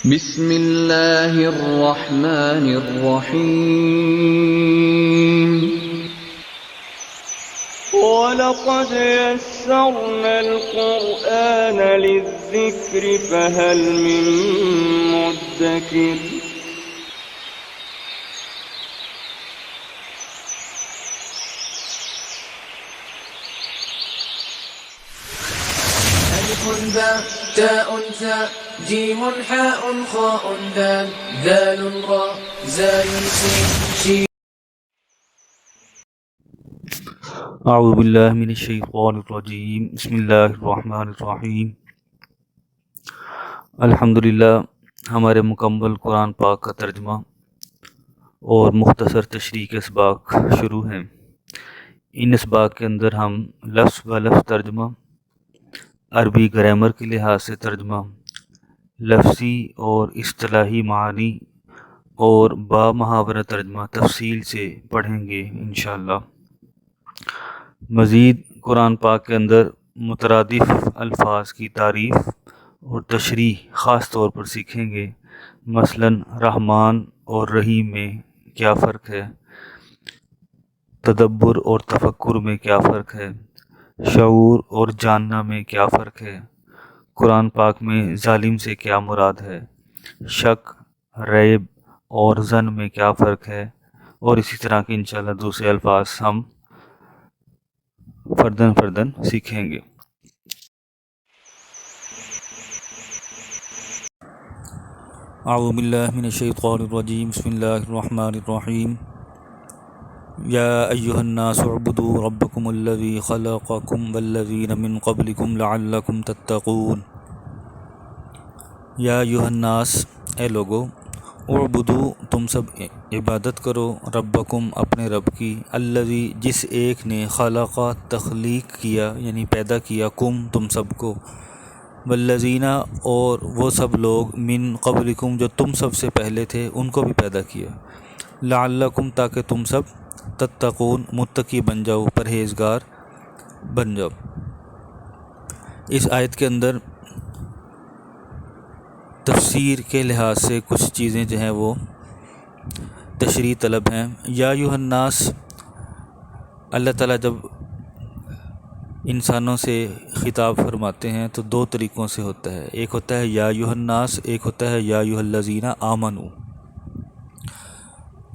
بسم اللہ الرحمن الرحیم وَلَقَدْ يَسَّرْنَا الْقُرْآنَ لِلذِّكْرِ فَهَلْ مِن مُّدَّكِرٍ ألف باء تاء ثاء جيم حاء خاء دال ذال راء زاي سين شين. اعوذ باللہ من الشیطان الرجیم بسم اللہ الرحمن الرحیم الحمدللہ. ہمارے مکمل قرآن پاک کا ترجمہ اور مختصر تشریح کے اسباق شروع ہیں. ان اسباق کے اندر ہم لفظ و لفظ ترجمہ، عربی گرامر کے لحاظ سے ترجمہ، لفظی اور اصطلاحی معنی اور با محاورہ ترجمہ تفصیل سے پڑھیں گے انشاءاللہ. مزید قرآن پاک کے اندر مترادف الفاظ کی تعریف اور تشریح خاص طور پر سیکھیں گے. مثلا رحمان اور رحیم میں کیا فرق ہے، تدبر اور تفکر میں کیا فرق ہے، شعور اور جاننا میں کیا فرق ہے، قرآن پاک میں ظالم سے کیا مراد ہے، شک، ریب اور ظن میں کیا فرق ہے، اور اسی طرح کے انشاءاللہ دوسرے الفاظ ہم فردن سیکھیں گے. اعوذ باللہ من الشیطان الرجیم بسم اللہ الرحمن الرحیم. یا ایہا الناس اعبدوا ربکم الذی خلقکم والذین من قبلکم لعلکم تتقون. یا ایہا الناس، اے لوگو، اعبدو، تم سب عبادت کرو، ربکم، اپنے رب کی، الذی، جس ایک نے، خلق، تخلیق کیا یعنی پیدا کیا، کم، تم سب کو، والذین، اور وہ سب لوگ، من قبلکم، جو تم سب سے پہلے تھے ان کو بھی پیدا کیا، لعلکم، تاکہ تم سب، تتقون، متقی بن جاؤ، پرہیزگار بن جاؤ. اس آیت کے اندر تفسیر کے لحاظ سے کچھ چیزیں جو ہیں وہ تشریح طلب ہیں. یا ایھا الناس، اللہ تعالیٰ جب انسانوں سے خطاب فرماتے ہیں تو دو طریقوں سے ہوتا ہے. ایک ہوتا ہے یا ایھا الناس، ایک ہوتا ہے یا ایھا الذین آمنوا.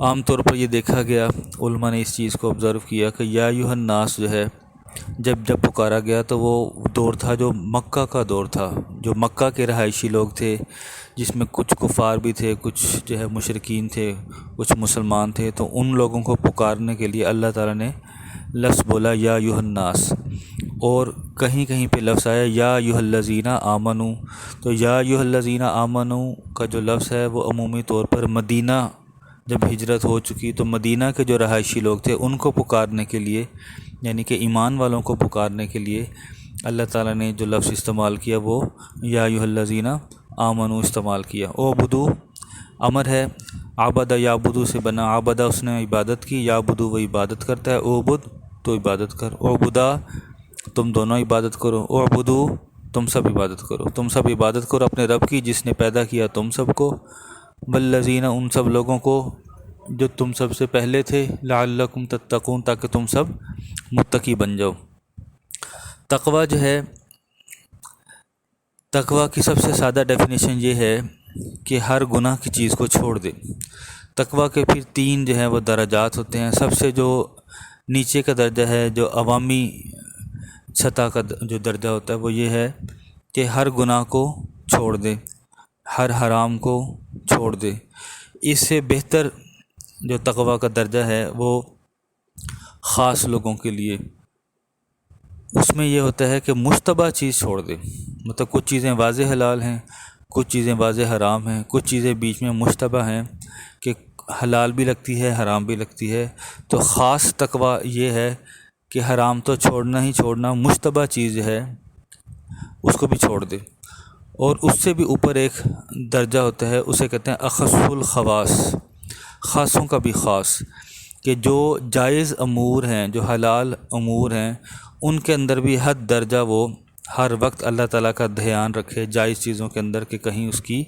عام طور پر یہ دیکھا گیا، علماء نے اس چیز کو آبزرو کیا کہ یا ایھا الناس جو ہے جب پکارا گیا تو وہ دور تھا جو مکہ کا دور تھا، جو مکہ کے رہائشی لوگ تھے، جس میں کچھ کفار بھی تھے، کچھ جو ہے مشرکین تھے، کچھ مسلمان تھے. تو ان لوگوں کو پکارنے کے لیے اللہ تعالیٰ نے لفظ بولا یا ایھا الناس. اور کہیں کہیں پہ لفظ آیا یا ایھا الذین آمنوا. تو یا ایھا الذین آمنوا کا جو لفظ ہے وہ عمومی طور پر مدینہ جب ہجرت ہو چکی تو مدینہ کے جو رہائشی لوگ تھے ان کو پکارنے کے لیے، یعنی کہ ایمان والوں کو پکارنے کے لیے اللہ تعالیٰ نے جو لفظ استعمال کیا وہ یا ایھا الذین آمنوا استعمال کیا. اعبدو امر ہے، عبد یعبدو سے بنا، عبدہ اس نے عبادت کی، یعبدو وہ عبادت کرتا ہے، اعبد تو عبادت کر، اعبدا تم دونوں عبادت کرو، اعبدو تم سب عبادت کرو، تم سب عبادت کرو اپنے رب کی جس نے پیدا کیا تم سب کو، والذین، ان سب لوگوں کو جو تم سب سے پہلے تھے، لعلکم تتقون، تاکہ تم سب متقی بن جاؤ. تقوی جو ہے، تقوی کی سب سے سادہ ڈیفینیشن یہ ہے کہ ہر گناہ کی چیز کو چھوڑ دے. تقوی کے پھر تین جو ہیں وہ درجات ہوتے ہیں. سب سے جو نیچے کا درجہ ہے، جو عوامی سطح کا جو درجہ ہوتا ہے وہ یہ ہے کہ ہر گناہ کو چھوڑ دے، ہر حرام کو چھوڑ دے. اس سے بہتر جو تقوی کا درجہ ہے وہ خاص لوگوں کے لیے، اس میں یہ ہوتا ہے کہ مشتبہ چیز چھوڑ دے. مطلب کچھ چیزیں واضح حلال ہیں، کچھ چیزیں واضح حرام ہیں، کچھ چیزیں بیچ میں مشتبہ ہیں کہ حلال بھی لگتی ہے حرام بھی لگتی ہے. تو خاص تقوی یہ ہے کہ حرام تو چھوڑنا ہی چھوڑنا، مشتبہ چیز ہے اس کو بھی چھوڑ دے. اور اس سے بھی اوپر ایک درجہ ہوتا ہے، اسے کہتے ہیں اخص الخواص، خاصوں کا بھی خاص، کہ جو جائز امور ہیں، جو حلال امور ہیں، ان کے اندر بھی حد درجہ وہ ہر وقت اللہ تعالیٰ کا دھیان رکھے جائز چیزوں کے اندر کہ کہیں اس کی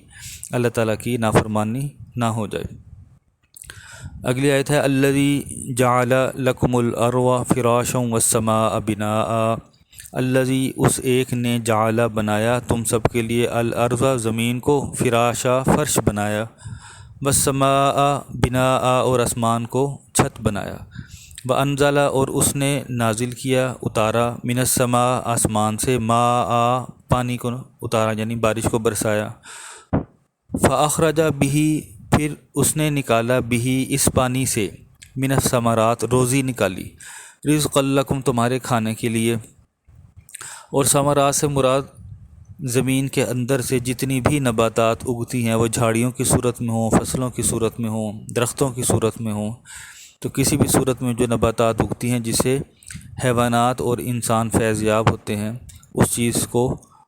اللہ تعالیٰ کی نافرمانی نہ ہو جائے۔ اگلی آیت ہے الذی جعل لکم الارض فراشا والسماء بناء، الذی اس ایک نے جعل بنایا تم سب کے لیے الارض زمین کو، فراشا فرش بنایا، والسماء بناء اور آسمان کو چھت بنایا، وانزل اور اس نے نازل کیا اتارا من السماء آسمان سے، ماء پانی کو اتارا یعنی بارش کو برسایا، فاخرج بہ پھر اس نے نکالا بہ اس پانی سے، من الثمرات روزی نکالی، رزقا لکم تمہارے کھانے کے لیے، اور ثمرات سے مراد زمین کے اندر سے جتنی بھی نباتات اگتی ہیں وہ جھاڑیوں کی صورت میں ہوں، فصلوں کی صورت میں ہوں، درختوں کی صورت میں ہوں، تو کسی بھی صورت میں جو نباتات اگتی ہیں جسے حیوانات اور انسان فیض یاب ہوتے ہیں، اس چیز کو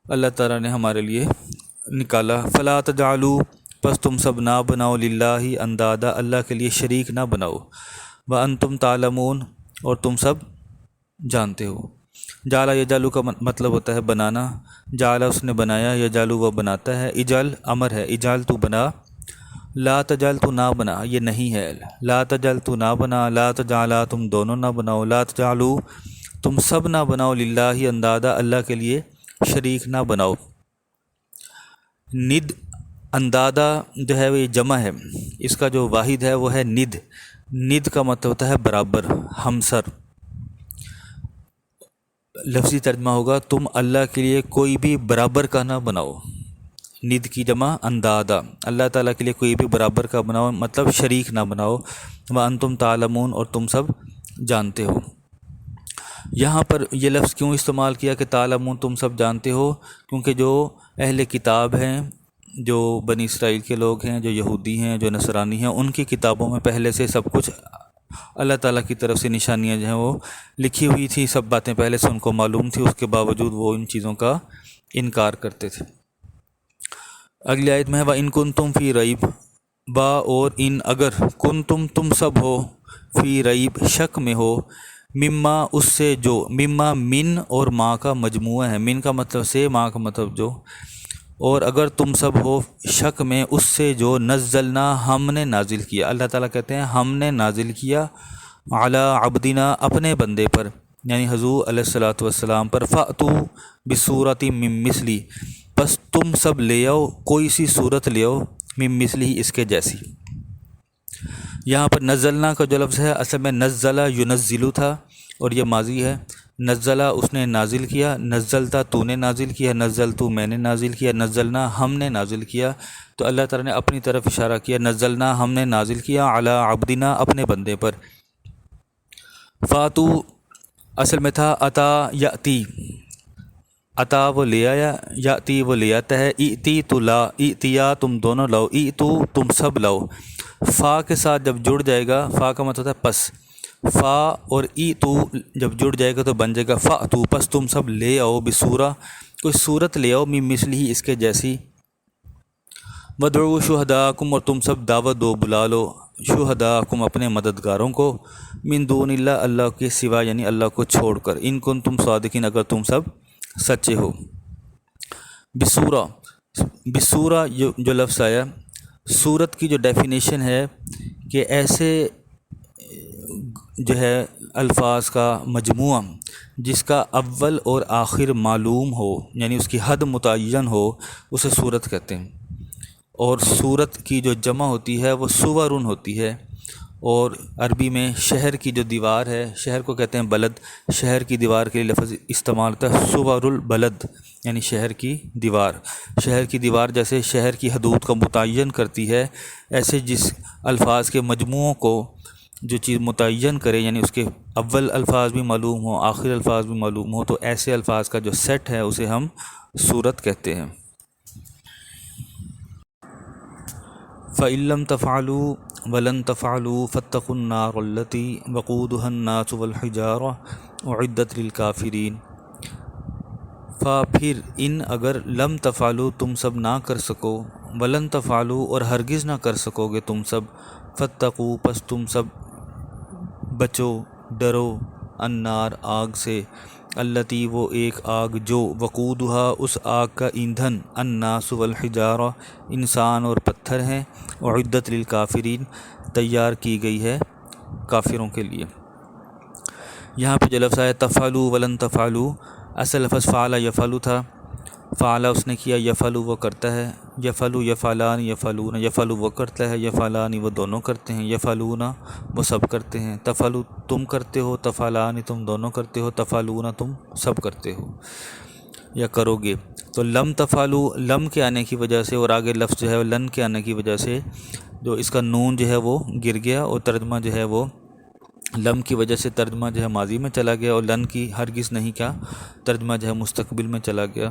اللہ تعالیٰ نے ہمارے لیے نکالا۔ فلا تجعلوا پس تم سب نہ بناؤ للہ اندادا اللہ کے لیے شریک نہ بناؤ، وانتم تعلمون اور تم سب جانتے ہو۔ جعل یجعل کا مطلب ہوتا ہے بنانا، جعل اس نے بنایا، یجعل وہ بناتا ہے، اجعل امر ہے، اجعل تو بنا، لا تجعل تو نہ بنا یہ نہیں ہے، لا تجعل تو نہ بنا، لا تجعلا تم دونوں نہ بناؤ، لا تجعلوا تم سب نہ بناؤ للہ اندادا اللہ کے لیے شریک نہ بناؤ۔ ند اندادا جو ہے وہ یہ جمع ہے، اس کا جو واحد ہے وہ ہے ند، ند کا مطلب ہوتا ہے برابر، ہمسر۔ لفظی ترجمہ ہوگا تم اللہ کے لیے کوئی بھی برابر کا نہ بناؤ، ند کی جمع اندادا، اللہ تعالیٰ کے لیے کوئی بھی برابر کا بناؤ مطلب شریک نہ بناؤ، وانتم تعلمون اور تم سب جانتے ہو۔ یہاں پر یہ لفظ کیوں استعمال کیا کہ تعلمون تم سب جانتے ہو؟ کیونکہ جو اہل کتاب ہیں، جو بنی اسرائیل کے لوگ ہیں، جو یہودی ہیں، جو نصرانی ہیں، ان کی کتابوں میں پہلے سے سب کچھ اللہ تعالیٰ کی طرف سے نشانیاں جو ہیں وہ لکھی ہوئی تھی، سب باتیں پہلے سے ان کو معلوم تھی، اس کے باوجود وہ ان چیزوں کا انکار کرتے تھے۔ اگلی آیت میں ہے وَإِن كُنتُمْ فِي رَيْبٍ با اور ان اگر کنتم تم سب ہو فی ریب شک میں ہو، مما اس سے جو، مما من اور ماں کا مجموعہ ہے، من کا مطلب سے، ماں کا مطلب جو، اور اگر تم سب ہو شک میں اس سے جو نزلنا ہم نے نازل کیا، اللہ تعالیٰ کہتے ہیں ہم نے نازل کیا علی عبدنا اپنے بندے پر یعنی حضور علیہ الصلوۃ والسلام پر، فأتوا بصورت من مثلی پس تم سب لے آؤ کوئی سی صورت لے آؤ، من مثلی اس کے جیسی۔ یہاں پر نزلنا کا جو لفظ ہے اصل میں نزلہ ینزلو تھا اور یہ ماضی ہے، نزلہ اس نے نازل کیا، نزلتا تو نے نازل کیا، نزلتو میں نے نازل کیا، نزلنا ہم نے نازل کیا، تو اللہ تعالیٰ نے اپنی طرف اشارہ کیا، نزلنا ہم نے نازل کیا علی عبدنا اپنے بندے پر۔ فاتو اصل میں تھا اتا یاتی، اتا وہ لے آیا، یاتی وہ لے آتا ہے، ایتی تو لا، ایتیا تم دونوں لاؤ، ایتو تم سب لاؤ۔ فا کے ساتھ جب جڑ جائے گا، فا کا مطلب ہے پس، فا اور ای تو جب جڑ جائے گا تو بن جائے گا فا تو، پس تم سب لے آؤ بسورہ کوئی صورت لے آؤ، من مثلی اس کے جیسی، وادعوا شہداءکم اور تم سب دعوت دو بلا لو، شہداءکم اپنے مددگاروں کو، من دون اللہ اللہ کے سوا یعنی اللہ کو چھوڑ کر، ان کنتم صادقین اگر تم سب سچے ہو۔ بسورہ، بسورہ جو لفظ آیا، صورت کی جو ڈیفینیشن ہے کہ ایسے جو ہے الفاظ کا مجموعہ جس کا اول اور آخر معلوم ہو یعنی اس کی حد متعین ہو، اسے صورت کہتے ہیں۔ اور صورت کی جو جمع ہوتی ہے وہ صورن ہوتی ہے، اور عربی میں شہر کی جو دیوار ہے، شہر کو کہتے ہیں بلد، شہر کی دیوار کے لیے لفظ استعمال ہوتا ہے صور البلد یعنی شہر کی دیوار۔ شہر کی دیوار جیسے شہر کی حدود کا متعین کرتی ہے، ایسے جس الفاظ کے مجموعوں کو جو چیز متعین کرے یعنی اس کے اول الفاظ بھی معلوم ہوں، آخر الفاظ بھی معلوم ہوں، تو ایسے الفاظ کا جو سیٹ ہے اسے ہم صورت کہتے ہیں۔ فَإِن لَّمْ تَفْعَلُوا وَلَن تَفْعَلُوا فَاتَّقُوا النَّارَ الَّتِي وَقُودُهَا النَّاسُ وَالْحِجَارَةُ أُعِدَّتْ لِلْكَافِرِينَ۔ پھر ان اگر لم تفعلوا تم سب نہ کر سکو، ولن تفعلوا اور ہرگز نہ کر سکو گے تم سب، فاتقوا پس تم سب بچو، ڈرو، النار آگ سے، التی وہ ایک آگ جو وقودہا اس آگ کا ایندھن الناس والحجارہ انسان اور پتھر ہیں، اعدت للکافرین تیار کی گئی ہے کافروں کے لیے۔ یہاں پہ جو لفظ ہے تفعلوا ولن تفعلوا، اصل لفظ فعل یفعل تھا، فعل اس نے کیا، یفعل وہ کرتا ہے، یفعل یفعلان یفعلون، یفعل وہ کرتا ہے، یفعلان وہ دونوں کرتے ہیں، یفعلون وہ سب کرتے ہیں، تفعلوا تم کرتے ہو، تفعلان تم دونوں کرتے ہو، تفعلون تم سب کرتے ہو یا کرو گے۔ تو لم تفعلوا لم کے آنے کی وجہ سے اور آگے لفظ جو ہے لن کے آنے کی وجہ سے جو اس کا نون جو ہے وہ گر گیا، اور ترجمہ جو ہے وہ لم کی وجہ سے ترجمہ جو ہے ماضی میں چلا گیا، اور لن کی ہرگز نہیں کا ترجمہ جو ہے مستقبل میں چلا گیا۔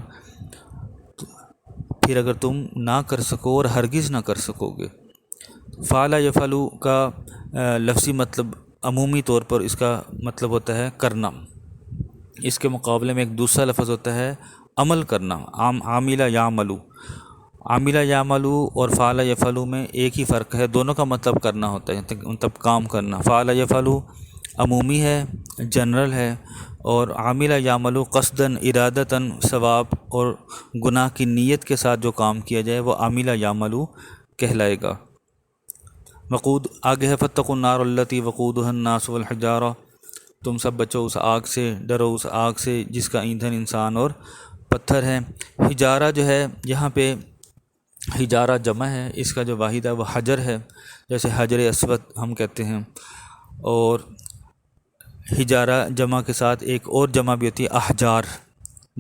پھر اگر تم نہ کر سکو اور ہرگز نہ کر سکو گے۔ فعل یفعلوا کا لفظی مطلب عمومی طور پر اس کا مطلب ہوتا ہے کرنا، اس کے مقابلے میں ایک دوسرا لفظ ہوتا ہے عمل کرنا، عامل یعملو۔ عامل یعملو اور فعل یفعلوا میں ایک ہی فرق ہے، دونوں کا مطلب کرنا ہوتا ہے، مطلب کام کرنا۔ فعل یفعلوا عمومی ہے، جنرل ہے، اور عامل یعملو قصداً ارادتاً ثواب اور گناہ کی نیت کے ساتھ جو کام کیا جائے وہ عامل یعملو کہلائے گا۔ وقود آگے ہے فاتقوا النار التی وقودها الناس والحجارہ، تم سب بچو اس آگ سے، ڈرو اس آگ سے جس کا ایندھن انسان اور پتھر ہیں۔ حجارہ جو ہے یہاں پہ حجارہ جمع ہے، اس کا جو واحد ہے وہ حجر ہے، جیسے حجر اسود ہم کہتے ہیں، اور حجارہ جمع کے ساتھ ایک اور جمع بھی ہوتی ہے احجار،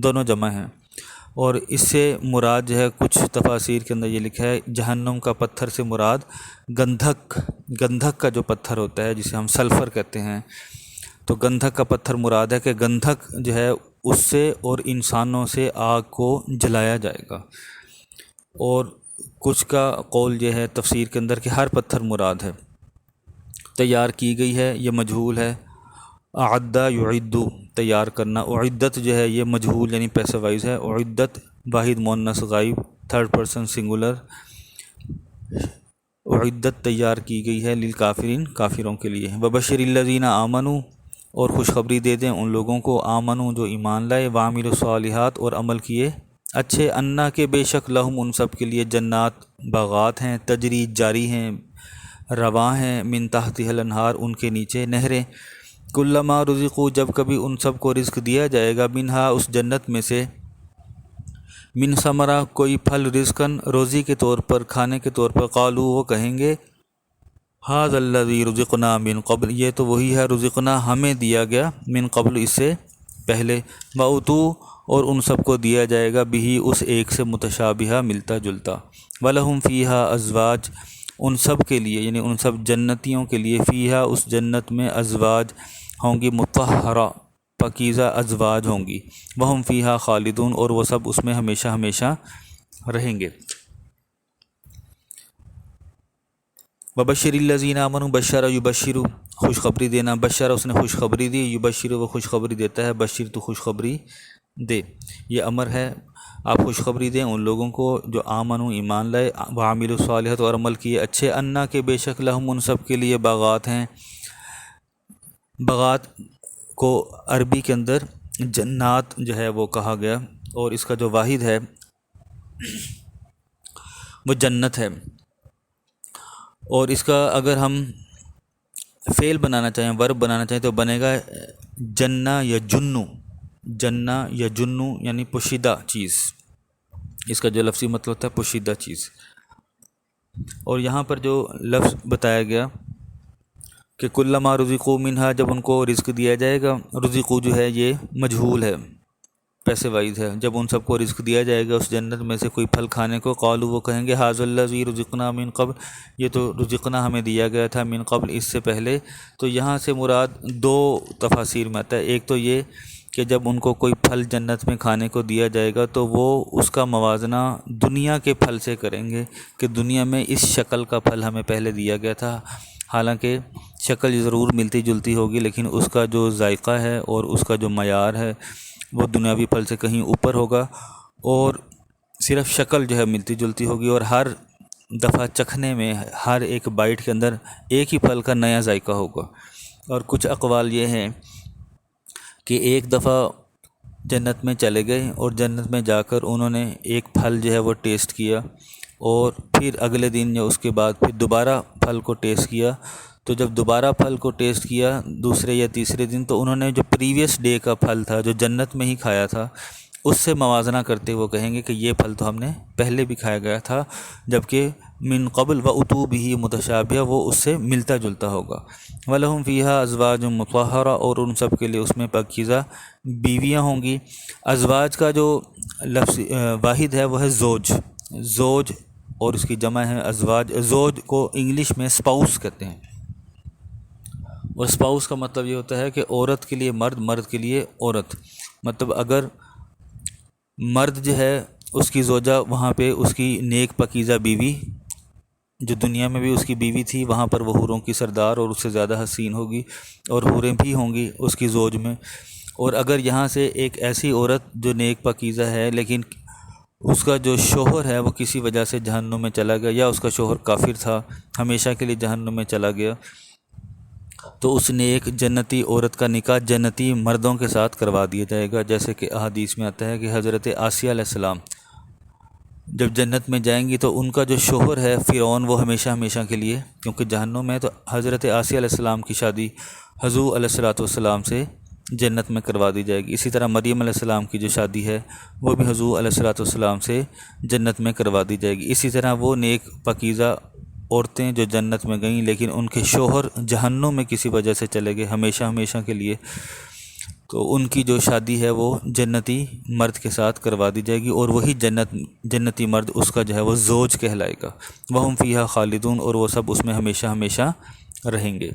دونوں جمع ہیں۔ اور اس سے مراد جو ہے کچھ تفاسیر کے اندر یہ لکھا ہے جہنم کا پتھر سے مراد گندھک کا جو پتھر ہوتا ہے جسے ہم سلفر کہتے ہیں، تو گندھک کا پتھر مراد ہے کہ گندھک جو ہے اس سے اور انسانوں سے آگ کو جلایا جائے گا۔ اور کچھ کا قول یہ ہے تفسیر کے اندر کہ ہر پتھر مراد ہے۔ تیار کی گئی ہے یہ مجہول ہے، اعد یعد تیار کرنا، اعدت جو ہے یہ مجہول یعنی پیسہ وائز ہے، اعدت واحد مؤنث غائب تھرڈ پرسن سنگولر، اعدت تیار کی گئی ہے للکافرین کافروں کے لیے۔ وبشر الذین آمنوا اور خوشخبری دے دیں ان لوگوں کو آمنوا جو ایمان لائے، وعملوا الصالحات اور عمل کیے اچھے، انا کے بے شک لہم ان سب کے لیے جنات باغات ہیں، تجری جاری ہیں، رواں ہیں، من تحتها الانہار ان کے نیچے نہریں، کلما رزقوا جب کبھی ان سب کو رزق دیا جائے گا، منہا اس جنت میں سے، من ثمرہ کوئی پھل، رزقن روزی کے طور پر، کھانے کے طور پر، قالوا وہ کہیں گے ھذا الذی رزقنا من قبل یہ تو وہی ہے رزقنا ہمیں دیا گیا، من قبل اس سے پہلے، واتوا اور ان سب کو دیا جائے گا، بھی اس ایک سے متشابہہ ملتا جلتا، ولہم فیہا ازواج ان سب کے لیے یعنی ان سب جنتیوں کے لیے، فیہا اس جنت میں ازواج ہوں گی، مطہرہ پاکیزہ ازواج ہوں گی، وہم فیہا خالدون اور وہ سب اس میں ہمیشہ ہمیشہ رہیں گے۔ وبشر الذین آمنوا بشر یبشر خوشخبری دینا، بشر اس نے خوشخبری دی، یبشر وہ خوشخبری دیتا ہے، بشر تو خوشخبری دے، یہ امر ہے آپ خوشخبری دیں ان لوگوں کو جو آمنوا ایمان لائے، وعملوا الصالحات اور عمل کیے اچھے، انا کے بے شک لہم ان سب کے لیے باغات ہیں۔ باغات کو عربی کے اندر جنات جو ہے وہ کہا گیا، اور اس کا جو واحد ہے وہ جنت ہے، اور اس کا اگر ہم فعل بنانا چاہیں، ورب بنانا چاہیں تو بنے گا جنہ یا جنو، جنہ یا جنو یعنی پوشیدہ چیز، اس کا جو لفظی مطلب ہوتا ہے پوشیدہ چیز۔ اور یہاں پر جو لفظ بتایا گیا کہ کلما رزقوا منہا جب ان کو رزق دیا جائے گا، رزقوا جو ہے یہ مجہول ہے، پیسے وائز ہے، جب ان سب کو رزق دیا جائے گا اس جنت میں سے کوئی پھل کھانے کو، قالوا وہ کہیں گے ھذا الذی رزقنا من قبل یہ تو رزقنا ہمیں دیا گیا تھا، من قبل اس سے پہلے۔ تو یہاں سے مراد دو تفاسیر میں آتا ہے، ایک تو یہ کہ جب ان کو کوئی پھل جنت میں کھانے کو دیا جائے گا تو وہ اس کا موازنہ دنیا کے پھل سے کریں گے کہ دنیا میں اس شکل کا پھل ہمیں پہلے دیا گیا تھا، حالانکہ شکل ضرور ملتی جلتی ہوگی لیکن اس کا جو ذائقہ ہے اور اس کا جو معیار ہے وہ دنیاوی پھل سے کہیں اوپر ہوگا، اور صرف شکل جو ہے ملتی جلتی ہوگی، اور ہر دفعہ چکھنے میں ہر ایک بائٹ کے اندر ایک ہی پھل کا نیا ذائقہ ہوگا۔ اور کچھ اقوال یہ ہیں کہ ایک دفعہ جنت میں چلے گئے اور جنت میں جا کر انہوں نے ایک پھل جو ہے وہ ٹیسٹ کیا، اور پھر اگلے دن یا اس کے بعد پھر دوبارہ پھل کو ٹیسٹ کیا۔ تو جب دوبارہ پھل کو ٹیسٹ کیا دوسرے یا تیسرے دن، تو انہوں نے جو پریویس ڈے کا پھل تھا جو جنت میں ہی کھایا تھا اس سے موازنہ کرتے وہ کہیں گے کہ یہ پھل تو ہم نے پہلے بھی کھایا گیا تھا، جبکہ من قبل و اتو بھی متشابہ وہ اس سے ملتا جلتا ہوگا۔ وَلَهُمْ فِيهَا أَزْوَاجٌ مُطَهَّرَةٌ، اور ان سب کے لیے اس میں پاکیزہ بیویاں ہوں گی۔ ازواج کا جو لفظ واحد ہے وہ ہے زوج، زوج، اور اس کی جمع ہے ازواج۔ زوج کو انگلش میں اسپاؤس کہتے ہیں، اور اسپاؤس کا مطلب یہ ہوتا ہے کہ عورت کے لیے مرد، مرد کے لیے عورت۔ مطلب اگر مرد جو ہے اس کی زوجہ وہاں پہ اس کی نیک پاکیزہ بیوی جو دنیا میں بھی اس کی بیوی تھی، وہاں پر وہ حوروں کی سردار اور اس سے زیادہ حسین ہوگی، اور حوریں بھی ہوں گی اس کی زوج میں۔ اور اگر یہاں سے ایک ایسی عورت جو نیک پاکیزہ ہے لیکن اس کا جو شوہر ہے وہ کسی وجہ سے جہنم میں چلا گیا، یا اس کا شوہر کافر تھا ہمیشہ کے لیے جہنم میں چلا گیا، تو اس نیک جنتی عورت کا نکاح جنتی مردوں کے ساتھ کروا دیا جائے گا، جیسے کہ احادیث میں آتا ہے کہ حضرت آسیہ علیہ السلام جب جنت میں جائیں گی تو ان کا جو شوہر ہے فرعون وہ ہمیشہ ہمیشہ کے لیے، کیونکہ جہنم ہے، تو حضرت آسیہ علیہ السلام کی شادی حضور علیہ السلام سے جنت میں کروا دی جائے گی۔ اسی طرح مریم علیہ السلام کی جو شادی ہے وہ بھی حضور علیہ السلام سے جنت میں کروا دی جائے گی۔ اسی طرح وہ نیک پاکیزہ عورتیں جو جنت میں گئیں لیکن ان کے شوہر جہنم میں کسی وجہ سے چلے گئے ہمیشہ ہمیشہ کے لیے، تو ان کی جو شادی ہے وہ جنتی مرد کے ساتھ کروا دی جائے گی، اور وہی جنتی مرد اس کا جو ہے وہ زوج کہلائے گا۔ وَهُمْ فِيهَا خَالِدُونَ، اور وہ سب اس میں ہمیشہ ہمیشہ رہیں گے۔